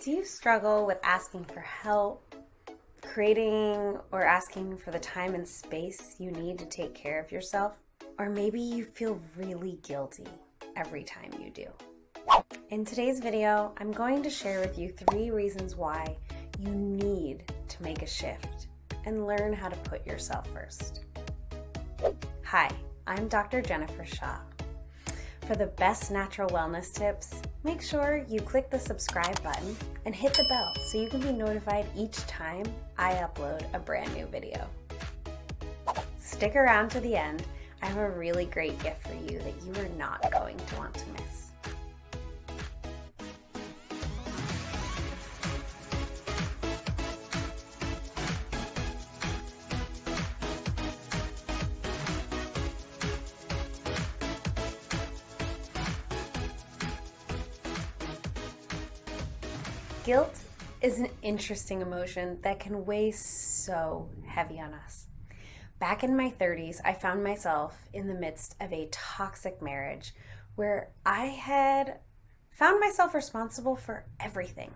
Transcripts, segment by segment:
Do you struggle with asking for help, creating or asking for the time and space you need to take care of yourself? Or maybe you feel really guilty every time you do. In today's video, I'm going to share with you 3 reasons why you need to make a shift and learn how to put yourself first. Hi, I'm Dr. Jennifer Shaw. For the best natural wellness tips, make sure you click the subscribe button and hit the bell so you can be notified each time I upload a brand new video. Stick around to the end. I have a really great gift for you that you are not going to want to miss. Guilt is an interesting emotion that can weigh so heavy on us. Back in my 30s, I found myself in the midst of a toxic marriage where I had found myself responsible for everything.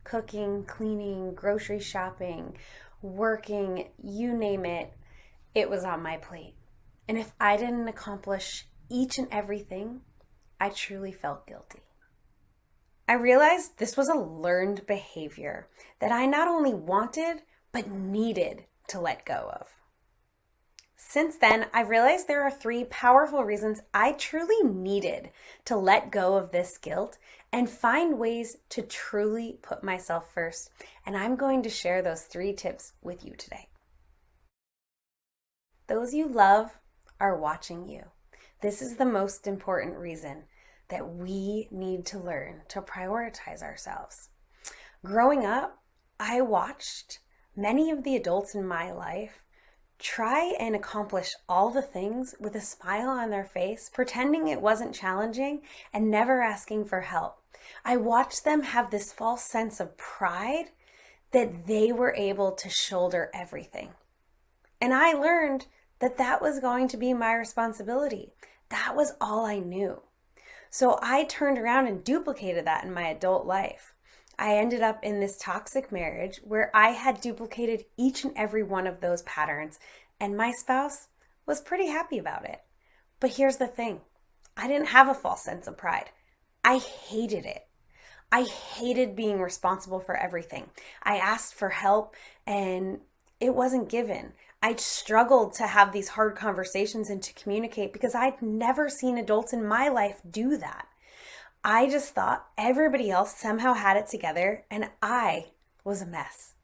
Cooking, cleaning, grocery shopping, working, you name it, it was on my plate. And if I didn't accomplish each and everything, I truly felt guilty. I realized this was a learned behavior that I not only wanted, but needed to let go of. Since then, I've realized there are 3 powerful reasons I truly needed to let go of this guilt and find ways to truly put myself first. And I'm going to share those 3 tips with you today. Those you love are watching you. This is the most important reason that we need to learn to prioritize ourselves. Growing up, I watched many of the adults in my life try and accomplish all the things with a smile on their face, pretending it wasn't challenging and never asking for help. I watched them have this false sense of pride that they were able to shoulder everything. And I learned that that was going to be my responsibility. That was all I knew. So I turned around and duplicated that in my adult life. I ended up in this toxic marriage where I had duplicated each and every one of those patterns, and my spouse was pretty happy about it. But here's the thing. I didn't have a false sense of pride. I hated it. I hated being responsible for everything. I asked for help and it wasn't given. I struggled to have these hard conversations and to communicate because I'd never seen adults in my life do that. I just thought everybody else somehow had it together and I was a mess.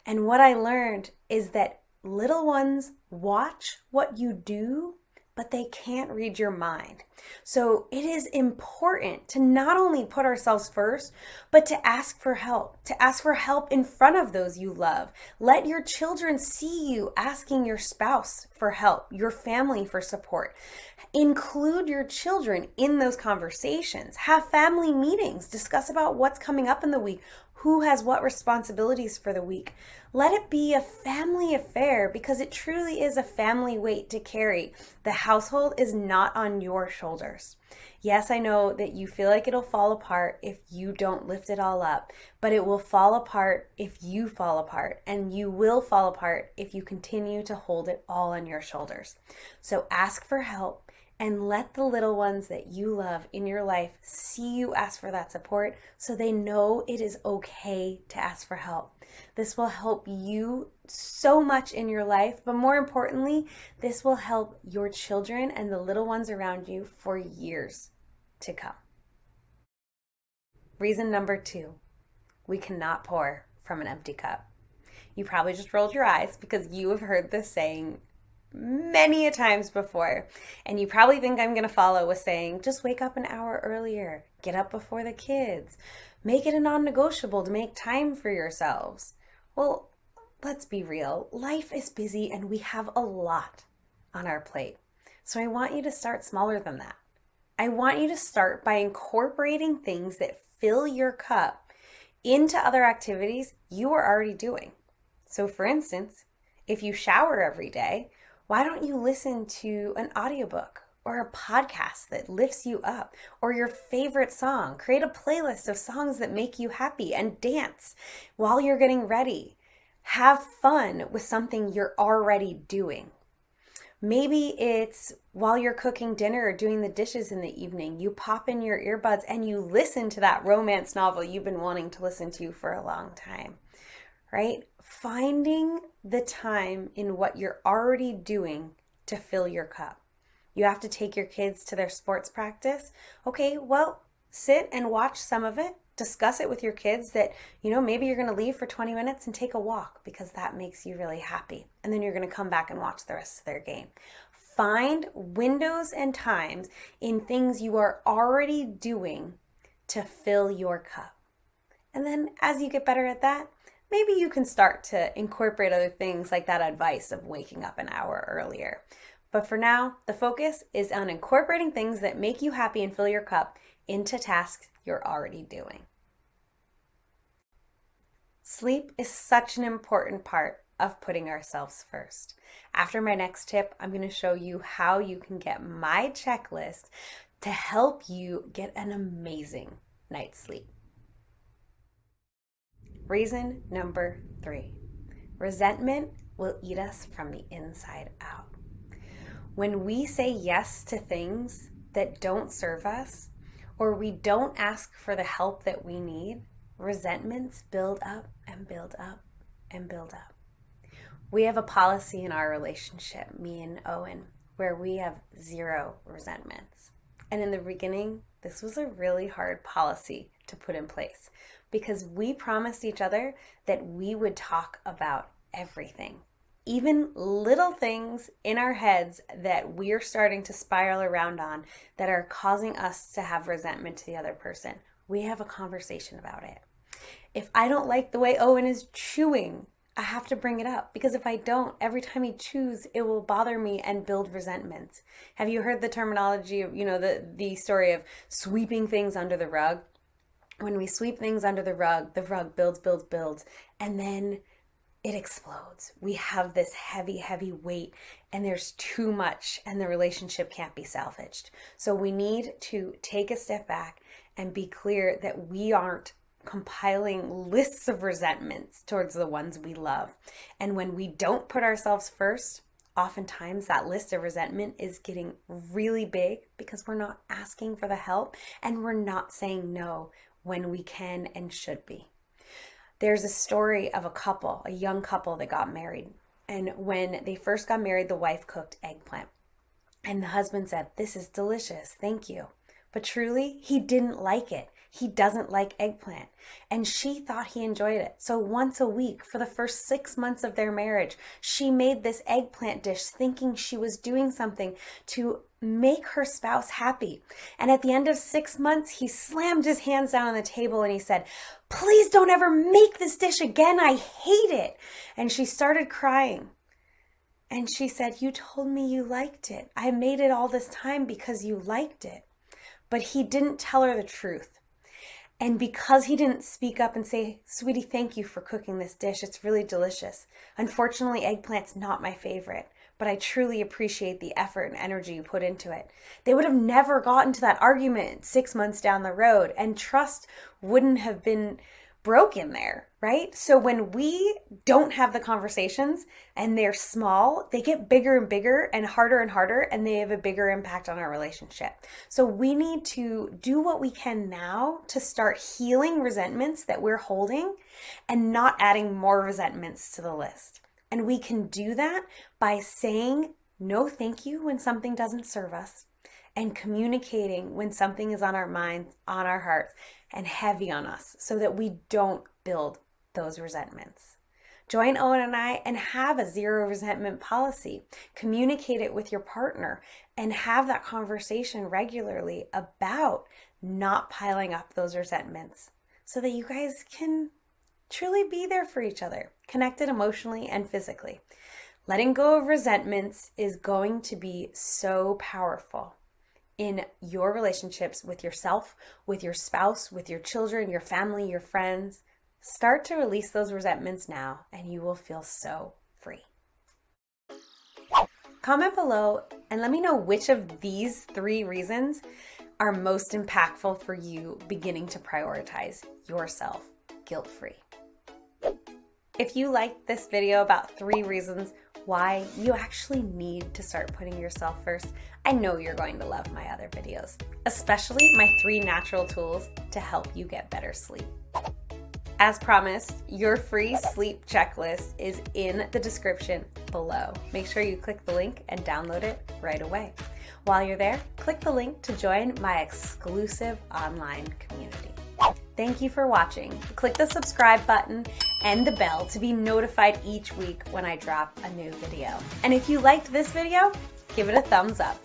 And what I learned is that little ones watch what you do, but they can't read your mind. So it is important to not only put ourselves first, but to ask for help in front of those you love. Let your children see you asking your spouse for help, your family for support. Include your children in those conversations. Have family meetings. Discuss about what's coming up in the week. Who has what responsibilities for the week? Let it be a family affair because it truly is a family weight to carry. The household is not on your shoulders. Yes, I know that you feel like it'll fall apart if you don't lift it all up, but it will fall apart if you fall apart, and you will fall apart if you continue to hold it all on your shoulders. So ask for help. And let the little ones that you love in your life see you ask for that support so they know it is okay to ask for help. This will help you so much in your life, but more importantly, this will help your children and the little ones around you for years to come. Reason number 2, we cannot pour from an empty cup. You probably just rolled your eyes because you have heard this saying many a times before. And you probably think I'm going to follow with saying, just wake up an hour earlier, get up before the kids, make it a non-negotiable to make time for yourselves. Well, let's be real. Life is busy and we have a lot on our plate. So I want you to start smaller than that. I want you to start by incorporating things that fill your cup into other activities you are already doing. So for instance, if you shower every day, why don't you listen to an audiobook or a podcast that lifts you up, or your favorite song. Create a playlist of songs that make you happy and dance while you're getting ready. Have fun with something you're already doing. Maybe it's while you're cooking dinner or doing the dishes in the evening, you pop in your earbuds and you listen to that romance novel you've been wanting to listen to for a long time, right? Finding the time in what you're already doing to fill your cup. You have to take your kids to their sports practice. Okay, well, sit and watch some of it. Discuss it with your kids that, maybe you're going to leave for 20 minutes and take a walk because that makes you really happy. And then you're going to come back and watch the rest of their game. Find windows and times in things you are already doing to fill your cup. And then as you get better at that, maybe you can start to incorporate other things like that advice of waking up an hour earlier. But for now, the focus is on incorporating things that make you happy and fill your cup into tasks you're already doing. Sleep is such an important part of putting ourselves first. After my next tip, I'm going to show you how you can get my checklist to help you get an amazing night's sleep. Reason number 3, resentment will eat us from the inside out. When we say yes to things that don't serve us, or we don't ask for the help that we need, resentments build up and build up and build up. We have a policy in our relationship, me and Owen, where we have 0 resentments. And in the beginning, this was a really hard policy to put in place because we promised each other that we would talk about everything. Even little things in our heads that we're starting to spiral around on that are causing us to have resentment to the other person. We have a conversation about it. If I don't like the way Owen is chewing, I have to bring it up because if I don't, every time he chews, it will bother me and build resentment. Have you heard the terminology of, the story of sweeping things under the rug? When we sweep things under the rug builds, and then it explodes. We have this heavy, heavy weight and there's too much and the relationship can't be salvaged. So we need to take a step back and be clear that we aren't compiling lists of resentments towards the ones we love. And when we don't put ourselves first, oftentimes that list of resentment is getting really big because we're not asking for the help and we're not saying no when we can and should be. There's a story of a young couple that got married. And when they first got married, the wife cooked eggplant. And the husband said, "This is delicious, thank you." But truly, he didn't like it. He doesn't like eggplant. And she thought he enjoyed it. So once a week for the first 6 months of their marriage, she made this eggplant dish thinking she was doing something to make her spouse happy. And at the end of 6 months, he slammed his hands down on the table and he said, "Please don't ever make this dish again. I hate it." And she started crying. And she said, "You told me you liked it. I made it all this time because you liked it." But he didn't tell her the truth. And because he didn't speak up and say, "Sweetie, thank you for cooking this dish. It's really delicious. Unfortunately, eggplant's not my favorite, but I truly appreciate the effort and energy you put into it," they would have never gotten to that argument 6 months down the road, and trust wouldn't have been broken there, right? So when we don't have the conversations and they're small, they get bigger and bigger and harder, and they have a bigger impact on our relationship. So we need to do what we can now to start healing resentments that we're holding and not adding more resentments to the list. And we can do that by saying no thank you when something doesn't serve us and communicating when something is on our minds, on our hearts, and heavy on us so that we don't build those resentments. Join Owen and I and have a 0 resentment policy. Communicate it with your partner and have that conversation regularly about not piling up those resentments so that you guys can truly be there for each other, connected emotionally and physically. Letting go of resentments is going to be so powerful in your relationships with yourself, with your spouse, with your children, your family, your friends. Start to release those resentments now, and you will feel so free. Comment below and let me know which of these 3 reasons are most impactful for you beginning to prioritize yourself guilt-free. If you liked this video about 3 reasons why you actually need to start putting yourself first, I know you're going to love my other videos, especially my 3 natural tools to help you get better sleep. As promised, your free sleep checklist is in the description below. Make sure you click the link and download it right away. While you're there, click the link to join my exclusive online community. Thank you for watching. Click the subscribe button and the bell to be notified each week when I drop a new video. And if you liked this video, give it a thumbs up.